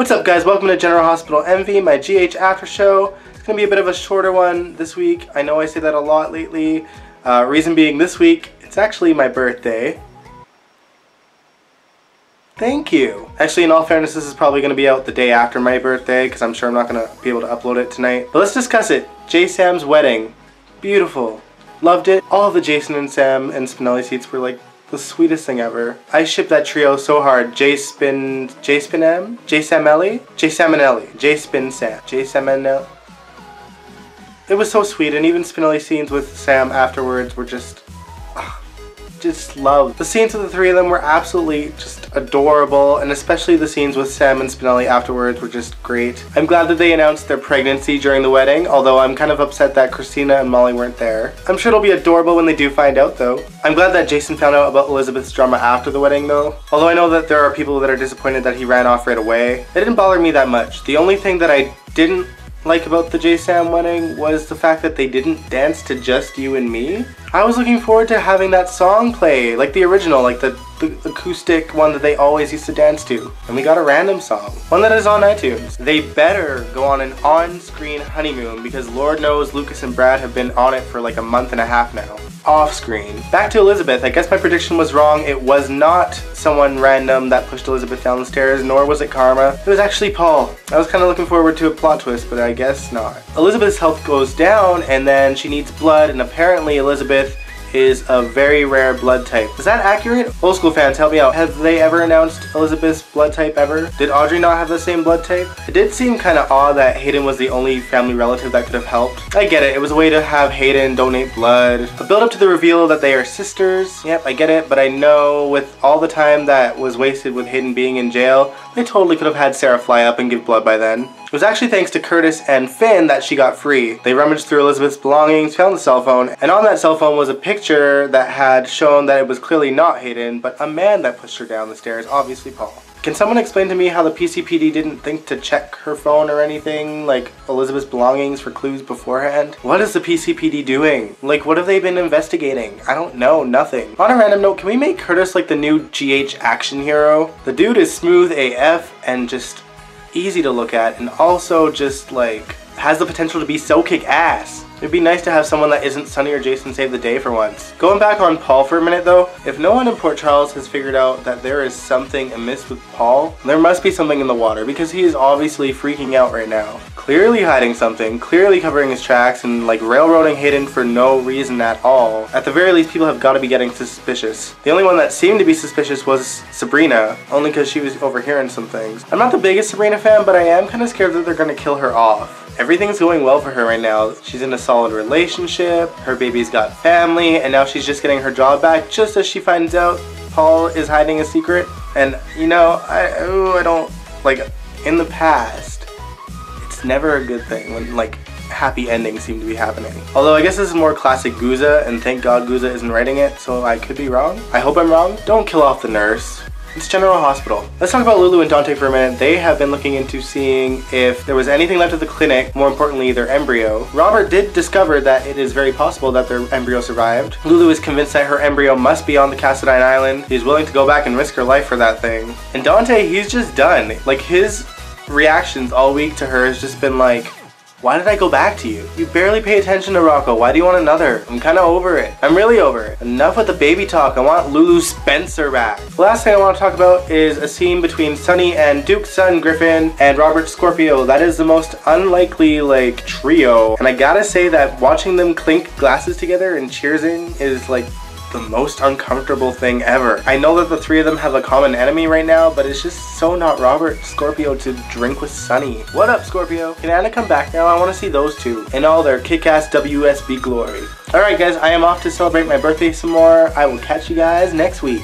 What's up guys, welcome to General Hospital Envy, my GH after show. It's going to be a bit of a shorter one this week. I know I say that a lot lately. Reason being this week, it's actually my birthday. Thank you. Actually, in all fairness, this is probably going to be out the day after my birthday because I'm sure I'm not going to be able to upload it tonight. But let's discuss it. Jay Sam's wedding. Beautiful. Loved it. All of the Jason and Sam and Spinelli seats were like the sweetest thing ever. I ship that trio so hard. J Spin Sam, J Samanelli. It was so sweet, and even Spinelli scenes with Sam afterwards were just loved. The scenes with the three of them were absolutely just adorable, and especially the scenes with Sam and Spinelli afterwards were just great. I'm glad that they announced their pregnancy during the wedding, although I'm kind of upset that Christina and Molly weren't there. I'm sure it'll be adorable when they do find out though. I'm glad that Jason found out about Elizabeth's drama after the wedding though, although I know that there are people that are disappointed that he ran off right away. It didn't bother me that much. The only thing that I didn't like about the Jay Sam wedding was the fact that they didn't dance to Just You and Me. I was looking forward to having that song play, like the original, like the acoustic one that they always used to dance to. And we got a random song, one that is on iTunes. They better go on an on-screen honeymoon because Lord knows Lucas and Brad have been on it for like a month and a half now. Off-screen. Back to Elizabeth. I guess my prediction was wrong. It was not someone random that pushed Elizabeth down the stairs, nor was it Karma. It was actually Paul. I was kind of looking forward to a plot twist, but I guess not. Elizabeth's health goes down and then she needs blood, and apparently Elizabeth is a very rare blood type. Is that accurate? Old school fans, help me out. Have they ever announced Elizabeth's blood type ever? Did Audrey not have the same blood type? It did seem kind of odd that Hayden was the only family relative that could have helped. I get it. It was a way to have Hayden donate blood. A build up to the reveal that they are sisters. Yep, I get it, but I know with all the time that was wasted with Hayden being in jail, they totally could have had Sarah fly up and give blood by then. It was actually thanks to Curtis and Finn that she got free. They rummaged through Elizabeth's belongings, found the cell phone, and on that cell phone was a picture that had shown that it was clearly not Hayden, but a man that pushed her down the stairs, obviously Paul. Can someone explain to me how the PCPD didn't think to check her phone or anything, like Elizabeth's belongings for clues beforehand? What is the PCPD doing? Like, what have they been investigating? I don't know, nothing. On a random note, can we make Curtis like the new GH action hero? The dude is smooth AF and just easy to look at, and also just like has the potential to be so kick-ass. It'd be nice to have someone that isn't Sonny or Jason save the day for once. Going back on Paul for a minute though, if no one in Port Charles has figured out that there is something amiss with Paul, there must be something in the water because he is obviously freaking out right now. Clearly hiding something, clearly covering his tracks and like railroading Hayden for no reason at all. At the very least, people have got to be getting suspicious. The only one that seemed to be suspicious was Sabrina, only because she was overhearing some things. I'm not the biggest Sabrina fan, but I am kind of scared that they're going to kill her off. Everything's going well for her right now. She's in a solid relationship, her baby's got family, and now she's just getting her job back just as she finds out Paul is hiding a secret. And you know, I don't, like, in the past, it's never a good thing when like happy endings seem to be happening. Although I guess this is more classic Guza, and thank God Guza isn't writing it, so I could be wrong. I hope I'm wrong. Don't kill off the nurse. It's General Hospital. Let's talk about Lulu and Dante for a minute. They have been looking into seeing if there was anything left at the clinic, more importantly their embryo. Robert did discover that it is very possible that their embryo survived. Lulu is convinced that her embryo must be on the Cassadine Island. He's willing to go back and risk her life for that thing. And Dante, he's just done. Like, his reactions all week to her has just been like, why did I go back to you? You barely pay attention to Rocco. Why do you want another? I'm kind of over it. I'm really over it. Enough with the baby talk. I want Lulu Spencer back. The last thing I want to talk about is a scene between Sonny and Duke's son Griffin and Robert Scorpio. That is the most unlikely like trio. And I gotta say that watching them clink glasses together and cheersing is like the most uncomfortable thing ever. I know that the three of them have a common enemy right now, but it's just so not Robert Scorpio to drink with Sonny. What up, Scorpio? Can Anna come back now? I want to see those two in all their kick-ass WSB glory. Alright guys, I am off to celebrate my birthday some more. I will catch you guys next week.